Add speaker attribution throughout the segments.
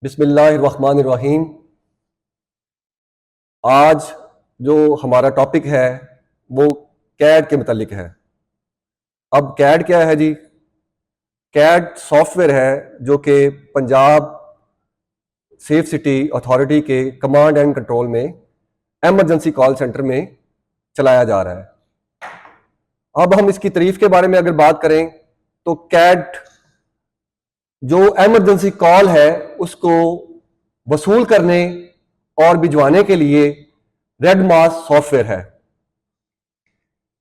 Speaker 1: बिस्मिल्लाहिर्रहमानिर्रहीम। आज जो हमारा टॉपिक है वो कैड के मुतालिक है। अब कैड क्या है जी? कैड सॉफ्टवेयर है जो कि पंजाब सेफ सिटी अथॉरिटी के कमांड एंड कंट्रोल में एमरजेंसी कॉल सेंटर में चलाया जा रहा है। अब हम इसकी तारीफ के बारे में अगर बात करें तो कैड जो एमरजेंसी कॉल है उसको वसूल करने और भिजवाने के लिए रेड मास सॉफ्टवेयर है।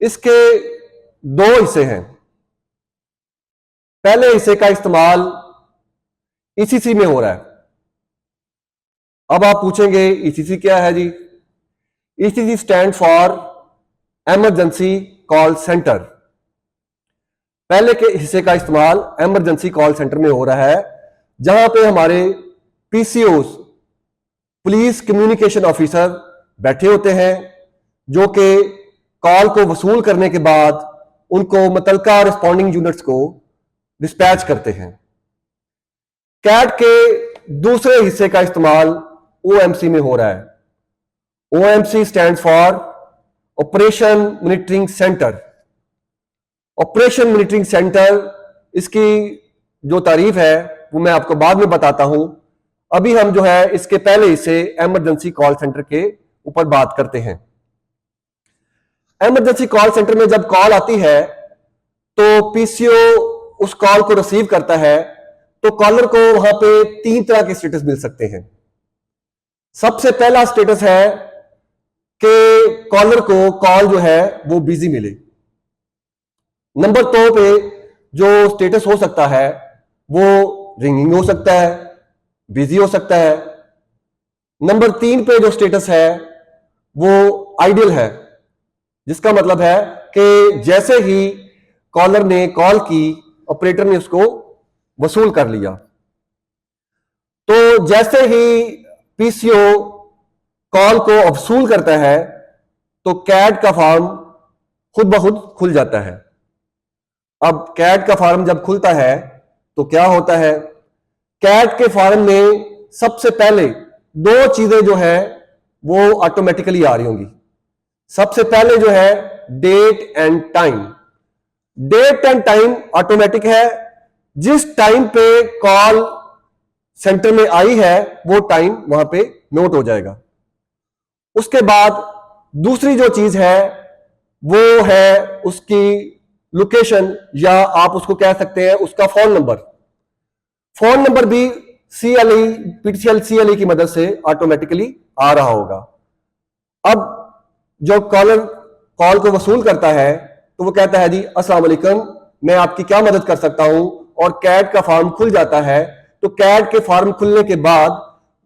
Speaker 1: इसके दो हिस्से हैं। पहले हिस्से का इस्तेमाल ईसीसी में हो रहा है। अब आप पूछेंगे ईसीसी क्या है जी? ECC stand for emergency call centre. पहले के हिस्से का इस्तेमाल एमरजेंसी कॉल सेंटर में हो रहा है, जहां पे हमारे पीसीओस पुलिस कम्युनिकेशन ऑफिसर बैठे होते हैं, जो कि कॉल को वसूल करने के बाद उनको मुतलका रिस्पॉन्डिंग यूनिट्स को डिस्पैच करते हैं। कैड के दूसरे हिस्से का इस्तेमाल ओएमसी में हो रहा है। OMC stand for operation monitoring centre. Operation monitoring centre, इसकी जो तारीफ है वो मैं आपको बाद में बताता हूं। अभी हम जो है इसके पहले हिस्से एमरजेंसी कॉल सेंटर के ऊपर बात करते हैं। एमरजेंसी कॉल सेंटर में जब कॉल आती है तो पीसीओ उस कॉल को रिसीव करता है, तो कॉलर को वहां पे तीन तरह के स्टेटस मिल सकते हैं। सबसे पहला स्टेटस है कि कॉलर को कॉल जो है वो बिजी मिले। नंबर 2 पे जो स्टेटस हो सकता है वो रिंगिंग हो सकता है, बिजी हो सकता है। नंबर 3 पे जो स्टेटस है वो आइडियल है, जिसका मतलब है कि जैसे ही कॉलर ने कॉल की, ऑपरेटर ने उसको वसूल कर लिया। तो जैसे ही पीसीओ कॉल को वसूल करता है तो कैड का फॉर्म खुद ब खुद खुल जाता है। अब कैड का फॉर्म जब खुलता है तो क्या होता है? कैड के फॉर्म में सबसे पहले दो चीजें जो है वो ऑटोमेटिकली आ रही होंगी। सबसे पहले जो है date and time. Date and time automatic है। जिस टाइम पे कॉल सेंटर में आई है वो टाइम वहां पे नोट हो जाएगा। उसके बाद दूसरी जो चीज है वो है उसकी लोकेशन, या आप उसको कह सकते हैं उसका फोन नंबर। फोन नंबर भी सीएलई, पीटीसीएल सीएलई की मदद से ऑटोमेटिकली आ रहा होगा। अब जो कॉलर कॉल को वसूल करता है तो वो कहता है जी अस्सलाम वालेकुम, मैं आपकी क्या मदद कर सकता हूं, और कैड का फॉर्म खुल जाता है। तो कैड के फॉर्म खुलने के बाद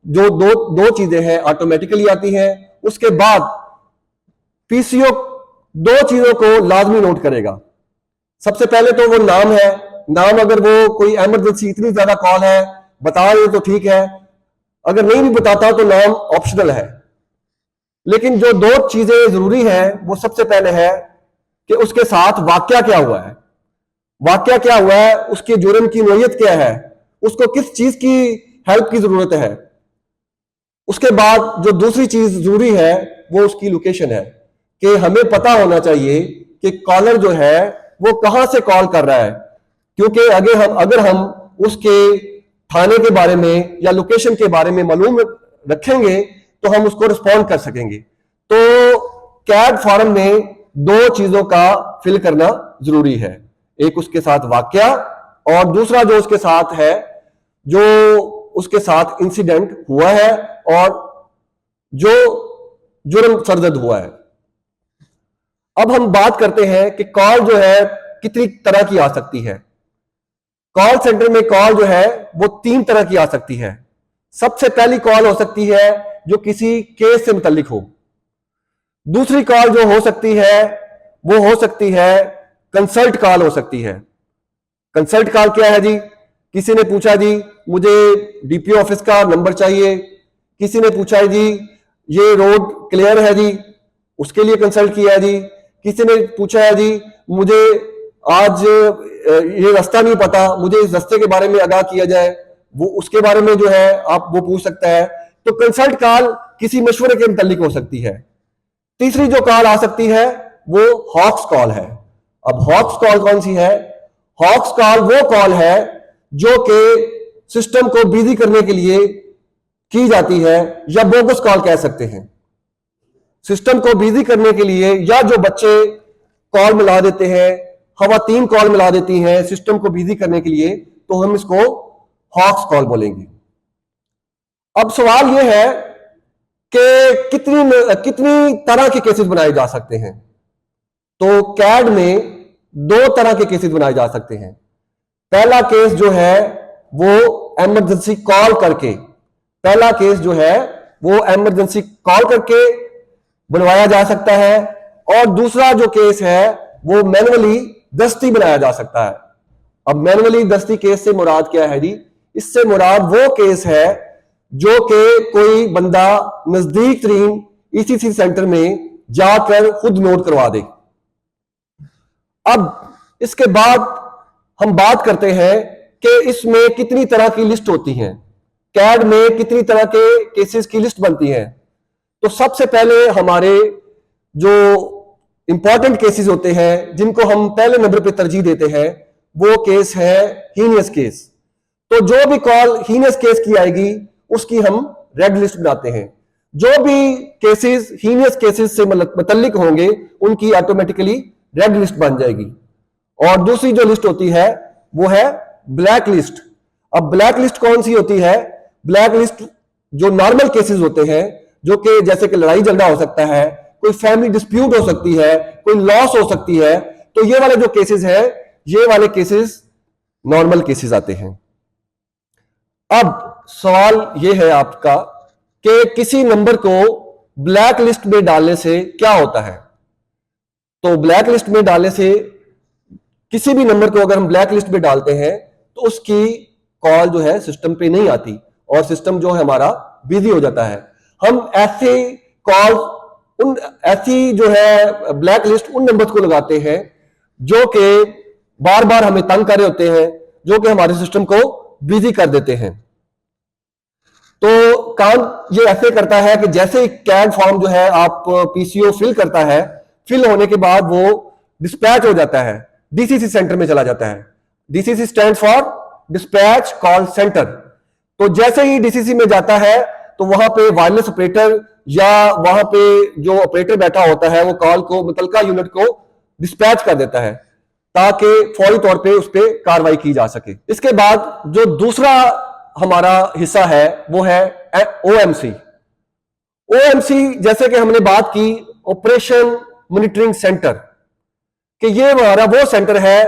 Speaker 1: जो दो चीजें हैं ऑटोमेटिकली आती हैं। उसके बाद पीसीओ दो चीजों को लाजमी नोट करेगा। सबसे पहले तो वो नाम है। नाम अगर वो कोई एमरजेंसी इतनी ज्यादा कॉल है बता दे तो ठीक है, अगर नहीं भी बताता तो नाम ऑप्शनल है। लेकिन जो दो चीजें जरूरी है वो सबसे पहले है कि उसके साथ वाकया क्या हुआ है। वाकया क्या हुआ है, उसके जुर्म की नोयत क्या है, उसको किस चीज की हेल्प की जरूरत है। उसके बाद जो दूसरी चीज जरूरी है वो उसकी लोकेशन है, कि हमें पता होना चाहिए कि कॉलर जो है वो कहां से कॉल कर रहा है। क्योंकि अगर हम उसके थाने के बारे में या लोकेशन के बारे में मालूम रखेंगे तो हम उसको रिस्पॉन्ड कर सकेंगे। तो कैड फॉर्म में दो चीजों का फिल करना जरूरी है। एक उसके साथ वाकया, और दूसरा जो उसके साथ है जो उसके साथ इंसिडेंट हुआ है और जो जुर्म सरजद हुआ है। अब हम बात करते हैं कि कॉल जो है कितनी तरह की आ सकती है। कॉल सेंटर में कॉल जो है वो 3 तरह की आ सकती है। सबसे पहली कॉल हो सकती है जो किसी केस से मुतल्लिक हो। दूसरी कॉल जो हो सकती है वो हो सकती है कंसल्ट कॉल हो सकती है। कंसल्ट कॉल क्या है जी? किसी ने पूछा जी मुझे डीपीओ ऑफिस का नंबर चाहिए, किसी ने पूछा जी ये रोड क्लियर है जी, उसके लिए कंसल्ट किया है जी, किसी ने पूछा है जी मुझे आज ये रास्ता नहीं पता, मुझे इस रास्ते के बारे में आगाह किया जाए, वो उसके बारे में जो है आप वो पूछ सकता है। तो कंसल्ट कॉल किसी मशवरे के मुतालिक हो सकती है। तीसरी जो कॉल आ सकती है वो हॉक्स कॉल है। अब हॉक्स कॉल कौन सी है? हॉक्स कॉल वो कॉल है जो कि सिस्टम को बिजी करने के लिए की जाती है, या बोगस कॉल कह सकते हैं। सिस्टम को बिजी करने के लिए, या जो बच्चे कॉल मिला देते हैं, खवातीन कॉल मिला देती हैं सिस्टम को बिजी करने के लिए, तो हम इसको हॉक्स कॉल बोलेंगे। अब सवाल यह है कि कितनी तरह के केसेस बनाए जा सकते हैं। तो कैड में दो तरह के केसेस बनाए जा सकते हैं। पहला केस जो है वो इमरजेंसी कॉल करके, पहला केस जो है वो इमरजेंसी कॉल करके बनवाया जा सकता है, और दूसरा जो केस है वो मैनुअली दस्ती बनाया जा सकता है। अब मैनुअली दस्ती केस से मुराद क्या है जी? इससे मुराद वो केस है जो कि कोई बंदा नजदीक तरीन ईसीसी सेंटर में जाकर खुद नोट करवा दे। अब इसके बाद हम बात करते हैं कि इसमें कितनी तरह की लिस्ट होती है, कैड में कितनी तरह के केसेस की लिस्ट बनती है। तो सबसे पहले हमारे जो इंपॉर्टेंट केसेस होते हैं, जिनको हम पहले नंबर पे तरजीह देते हैं, वो केस है हीनियस केस। तो जो भी कॉल हीनियस केस की आएगी उसकी हम रेड लिस्ट बनाते हैं। जो भी केसेस हीनियस केसेस से मुतल्लिक होंगे उनकी ऑटोमेटिकली रेड लिस्ट बन जाएगी। और दूसरी जो लिस्ट होती है वो है ब्लैक लिस्ट। अब ब्लैक लिस्ट कौन सी होती है? ब्लैक लिस्ट जो नॉर्मल केसेस होते हैं, जो कि जैसे कि लड़ाई झगड़ा हो सकता है, कोई फैमिली डिस्प्यूट हो सकती है, कोई लॉस हो सकती है, तो ये वाले जो केसेस हैं, ये वाले केसेस नॉर्मल केसेस आते हैं। अब सवाल ये है आपका कि किसी नंबर को ब्लैक लिस्ट में डालने से क्या होता है। तो ब्लैक लिस्ट में डालने से, किसी भी नंबर को अगर हम ब्लैक लिस्ट में डालते हैं तो उसकी कॉल जो है सिस्टम पे नहीं आती और सिस्टम जो है हमारा बिजी हो जाता है। हम ऐसे कॉल ऐसी जो है ब्लैक लिस्ट उन नंबर्स को लगाते हैं जो कि बार बार हमें तंग कर रहे होते हैं, जो कि हमारे सिस्टम को बिजी कर देते हैं। तो काम ये ऐसे करता है कि जैसे कैड फॉर्म जो है आप पीसीओ फिल करता है, फिल होने के बाद वो डिस्पैच हो जाता है, डीसीसी सेंटर में चला जाता है। DCC stand for dispatch call centre. तो जैसे ही डीसीसी में जाता है तो वहां पे वायरलेस ऑपरेटर या वहां पे जो ऑपरेटर बैठा होता है वो कॉल को, मुतलका यूनिट को डिस्पैच कर देता है ताकि फौरी तौर पे उस पर कार्रवाई की जा सके। इसके बाद जो दूसरा हमारा हिस्सा है वो है ओएमसी। ओएमसी जैसे कि हमने बात की ऑपरेशन मॉनिटरिंग सेंटर, कि ये हमारा वो सेंटर है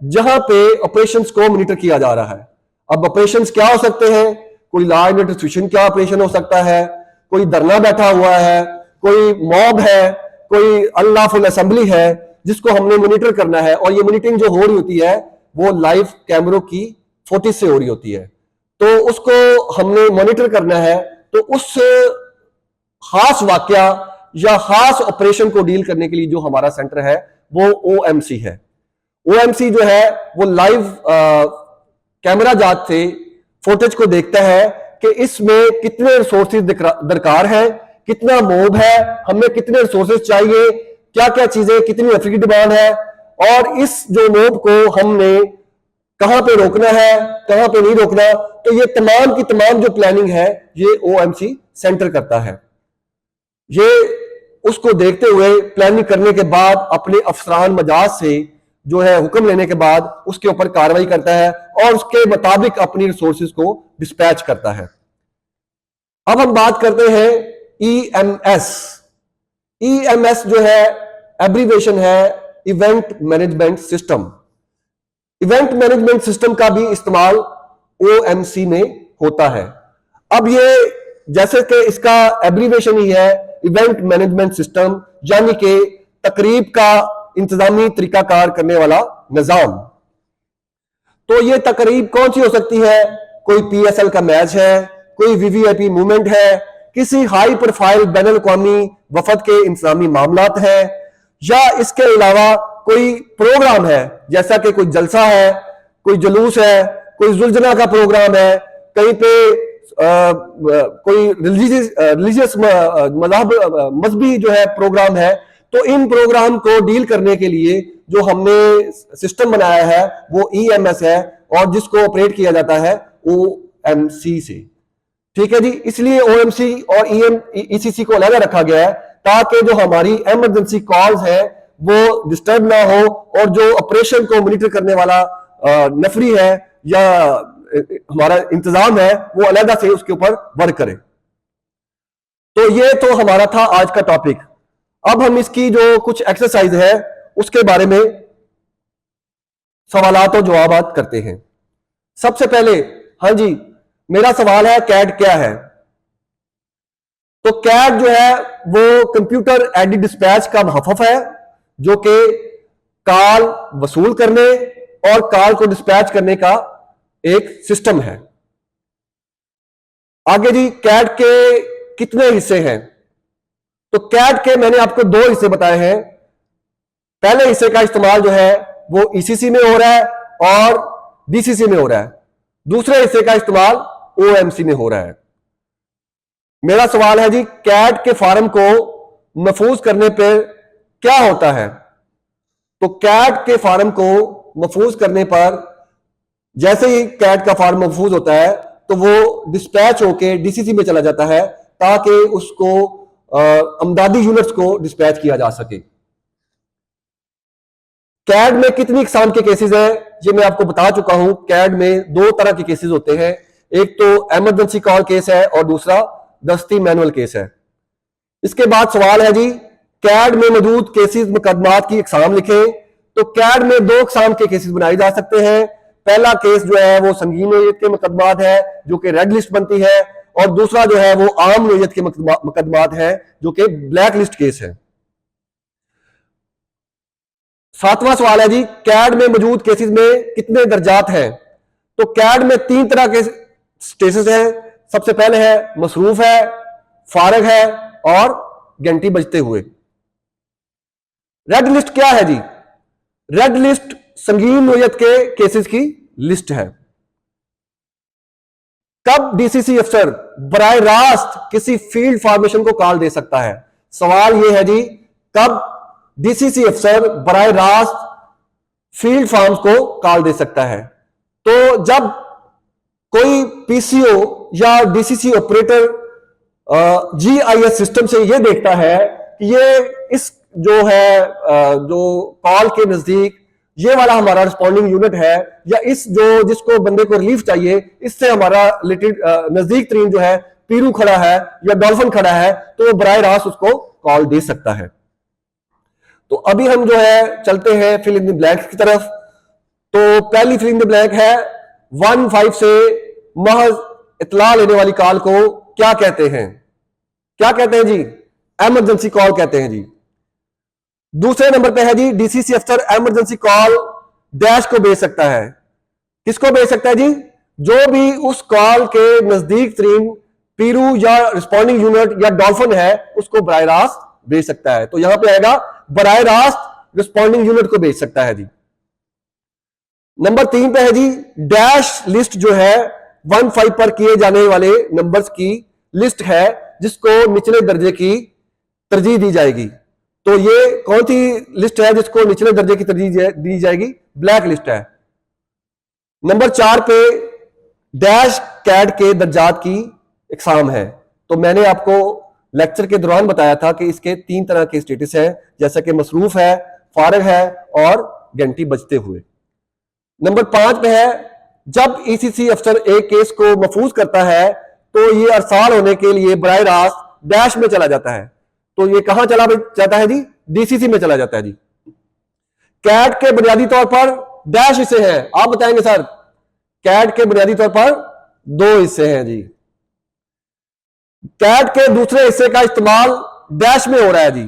Speaker 1: जहां पे ऑपरेशंस को मॉनिटर किया जा रहा है। अब ऑपरेशंस क्या हो सकते हैं? कोई लॉ एंड डिस्ट्रीब्यूशन का ऑपरेशन हो सकता है, कोई धरना बैठा हुआ है, कोई मॉब है, कोई अनलॉफुल असेंबली है जिसको हमने मॉनिटर करना है। और ये मॉनिटरिंग जो हो रही होती है वो लाइव कैमरों की फुटेज से हो रही होती है, तो उसको हमने मॉनिटर करना है। तो उस खास वाकया या खास ऑपरेशन को डील करने के लिए जो हमारा सेंटर है वो ओएमसी है। ओएमसी जो है वो लाइव कैमरा जांच से फुटेज को देखता है कि इसमें कितने रिसोर्सेज दरकार है, कितना मोब है, हमें कितने रिसोर्सेज चाहिए, क्या क्या चीजें, कितनी रफी की डिमांड है, और इस जो मोब को हमने कहां पे रोकना है, कहां पे नहीं रोकना। तो ये तमाम की तमाम जो प्लानिंग है ये ओएमसी सेंटर करता है। ये उसको देखते हुए प्लानिंग करने के बाद अपने अफसरान मजाज से जो है हुक्म लेने के बाद उसके ऊपर कार्रवाई करता है और उसके मुताबिक अपनी रिसोर्सेज को डिस्पैच करता है। अब हम बात करते हैं ईएमएस। ईएमएस जो है एब्रीवेशन है event management system. Event management system का भी इस्तेमाल ओएमसी में होता है। अब ये जैसे कि इसका एब्रीवेशन ही है इवेंट मैनेजमेंट सिस्टम, यानी कि तकरीब का इंतजामी तरीकाकार करने वाला निजाम। तो ये तकरीब कौन सी हो सकती है? कोई पीएसएल का मैच है, कोई वीवीआईपी मूवमेंट है, किसी हाई प्रोफाइल बैनुल अक़वामी वफद के इंतजामी मामलात है, या इसके अलावा कोई प्रोग्राम है जैसा कि कोई जलसा है, कोई जुलूस है, कोई जुलजना का प्रोग्राम है, कहीं पे कोई रिलीजियस मजहबी जो है प्रोग्राम है, तो इन प्रोग्राम को डील करने के लिए जो हमने सिस्टम बनाया है वो EMS है, और जिसको ऑपरेट किया जाता है OMC से। ठीक है जी, इसलिए OMC और ECC को अलग रखा गया है ताकि जो हमारी इमरजेंसी कॉल्स है वो डिस्टर्ब ना हो, और जो ऑपरेशन को मॉनिटर करने वाला नफरी है या हमारा इंतजाम है वो अलग से उसके ऊपर वर्क करे। तो ये तो हमारा था आज का टॉपिक। अब हम इसकी जो कुछ एक्सरसाइज है उसके बारे में सवालात और जवाबात करते हैं। सबसे पहले, हाँ जी, मेरा सवाल है कैड क्या है? तो कैड जो है वो कंप्यूटर एडेड डिस्पैच का मुखफ़फ़ है, जो कि कॉल वसूल करने और कॉल को डिस्पैच करने का एक सिस्टम है। आगे जी, कैड के कितने हिस्से हैं? तो कैड के मैंने आपको 2 हिस्से बताए हैं। पहले हिस्से का इस्तेमाल जो है वो ECC में हो रहा है और DCC में हो रहा है। दूसरे हिस्से का इस्तेमाल OMC में हो रहा है। मेरा सवाल है जी, कैड के फार्म को महफूज करने पर क्या होता है? तो कैड के फार्म को महफूज करने पर जैसे ही कैड का फार्म महफूज होता है तो वो डिस्पैच होके DCC में चला जाता है ताकि उसको अमदादी यूनिट्स को डिस्पैच किया जा सके। कैड में कितनी इकसाम के केसेस हैं ये मैं आपको बता चुका हूं। कैड में 2 तरह के केसेस होते हैं, एक तो इमरजेंसी कॉल केस है और दूसरा दस्ती मैनुअल केस है। इसके बाद सवाल है जी, कैड में मौजूद केसेस मुकदमात की इकसाम लिखें। तो कैड में 2 इकसाम के केसेस बनाए जा सकते हैं। पहला केस जो है वो संगीन नोयत के मुकदमात है जो कि रेड लिस्ट बनती है, और दूसरा जो है वो आम नोयत के मुकदमात है जो कि ब्लैक लिस्ट केस है। 7वां सवाल है जी, कैड में मौजूद केसेस में कितने दर्जात हैं? तो कैड में 3 तरह के स्टेटस हैं। सबसे पहले है मसरूफ है, फारग है और घंटी बजते हुए। रेड लिस्ट क्या है जी? रेड लिस्ट संगीन नोयत के केसेस की लिस्ट है। कब DCC अफसर बराह रास्त किसी फील्ड फॉर्मेशन को कॉल दे सकता है? सवाल यह है जी, कब DCC अफसर बराह रास्त फील्ड फॉर्म्स को कॉल दे सकता है? तो जब कोई PCO या DCC ऑपरेटर GIS सिस्टम से यह देखता है कि ये इस जो है जो कॉल के नजदीक ये वाला हमारा रिस्पॉन्डिंग यूनिट है, या इस जो जिसको बंदे को रिलीफ चाहिए इससे हमारा रिलेटेड नजदीक तरीन जो है पीरू खड़ा है या डॉल्फिन खड़ा है, तो वो बराह रास्त उसको कॉल दे सकता है। तो अभी हम जो है चलते हैं फिल इन द ब्लैंक की तरफ। तो पहली फिल इन द ब्लैंक है 1-5 से महज इतला लेने वाली कॉल को क्या कहते हैं? क्या कहते हैं जी? इमरजेंसी कॉल कहते हैं जी। दूसरे नंबर पे है जी, DCC अफसर इमरजेंसी कॉल डैश को भेज सकता है। किसको भेज सकता है जी? जो भी उस कॉल के नजदीक तरीन पीरू या रिस्पॉन्डिंग यूनिट या डॉल्फिन है उसको बराह रास्त भेज सकता है। तो यहां पे आएगा बराह रास्त रिस्पॉन्डिंग यूनिट को भेज सकता है जी। नंबर 3 पे है जी, डैश लिस्ट जो है 1-5 पर किए जाने वाले नंबर्स की लिस्ट है जिसको निचले दर्जे की तरजीह दी जाएगी। तो ये कौन सी लिस्ट है जिसको निचले दर्जे की तरजीह दी जाएगी? ब्लैक लिस्ट है। नंबर 4 पे डैश कैड के दर्जात की इकसाम है। तो मैंने आपको लेक्चर के दौरान बताया था कि इसके 3 तरह के स्टेटस हैं, जैसा कि मसरूफ है, फारग है और घंटी बजते हुए। नंबर 5 पे है, जब ECC अफसर एक केस को महफूज करता है तो ये अरसाल होने के लिए बराह रास्त डैश में चला जाता है। तो ये कहां चला जाता है जी? DCC में चला जाता है जी। कैड के बुनियादी तौर पर डैश हिस्से हैं, आप बताएंगे सर? कैड के बुनियादी तौर पर 2 हिस्से हैं जी। कैड के दूसरे हिस्से का इस्तेमाल डैश में हो रहा है जी।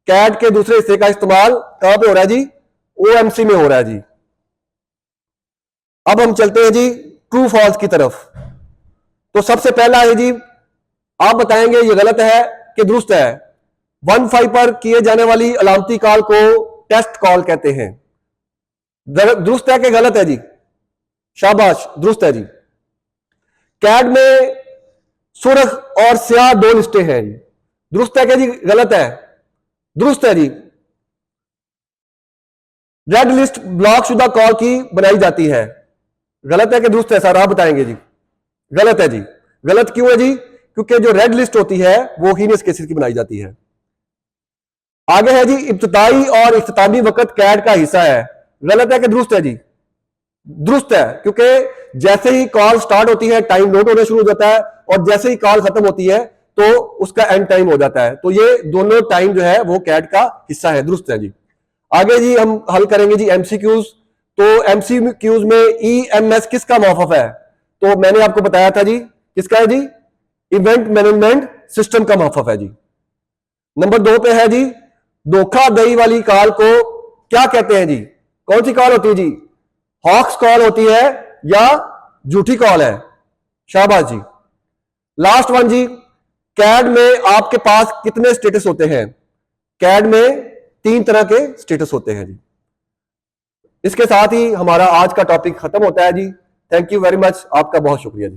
Speaker 1: कैड के दूसरे हिस्से का इस्तेमाल कहां पे हो रहा है जी? OMC में हो रहा है जी। अब हम चलते हैं जी ट्रू फॉल्स की तरफ। तो सबसे पहला है जी, आप बताएंगे ये गलत है कि दुरुस्त है? 1-5 पर किए जाने वाली अलामती कॉल को टेस्ट कॉल कहते हैं। दुरुस्त है कि गलत है जी? शाबाश, दुरुस्त है जी। कैड में सुर्ख और स्याह दो लिस्टें हैं जी, दुरुस्त है क्या जी, गलत है, दुरुस्त है जी। रेड लिस्ट ब्लॉक शुदा कॉल की बनाई जाती है, गलत है कि दुरुस्त है सर, आप बताएंगे जी। गलत है जी। गलत क्यों है जी? क्योंकि जो रेड लिस्ट होती है वो हीनियस केसेस की बनाई जाती है। आगे है जी, इब्तिदाई और इख्तितामी वक्त कैड का हिस्सा है, गलत है कि दुरुस्त है जी? दुरुस्त है, क्योंकि जैसे ही कॉल स्टार्ट होती है टाइम नोट होना शुरू हो जाता है, और जैसे ही कॉल खत्म होती है तो उसका एंड टाइम हो जाता है, तो ये दोनों टाइम जो है वो कैड का हिस्सा है, दुरुस्त है जी। आगे जी हम हल करेंगे जी एमसीक्यूज। तो एमसीक्यूज में ईएमएस किसका मौफूफ है? तो मैंने आपको बताया था जी, किसका है जी? इवेंट मैनेजमेंट सिस्टम का मौफूफ है जी। नंबर 2 पे है जी, धोखाधड़ी वाली कॉल को क्या कहते हैं जी? कौन सी कॉल होती है जी? हॉक्स कॉल होती है या झूठी कॉल है? शाबाश जी। लास्ट वन जी, कैड में आपके पास कितने स्टेटस होते हैं? कैड में 3 तरह के स्टेटस होते हैं जी। इसके साथ ही हमारा आज का टॉपिक खत्म होता है जी। थैंक यू वेरी मच, आपका बहुत शुक्रिया जी।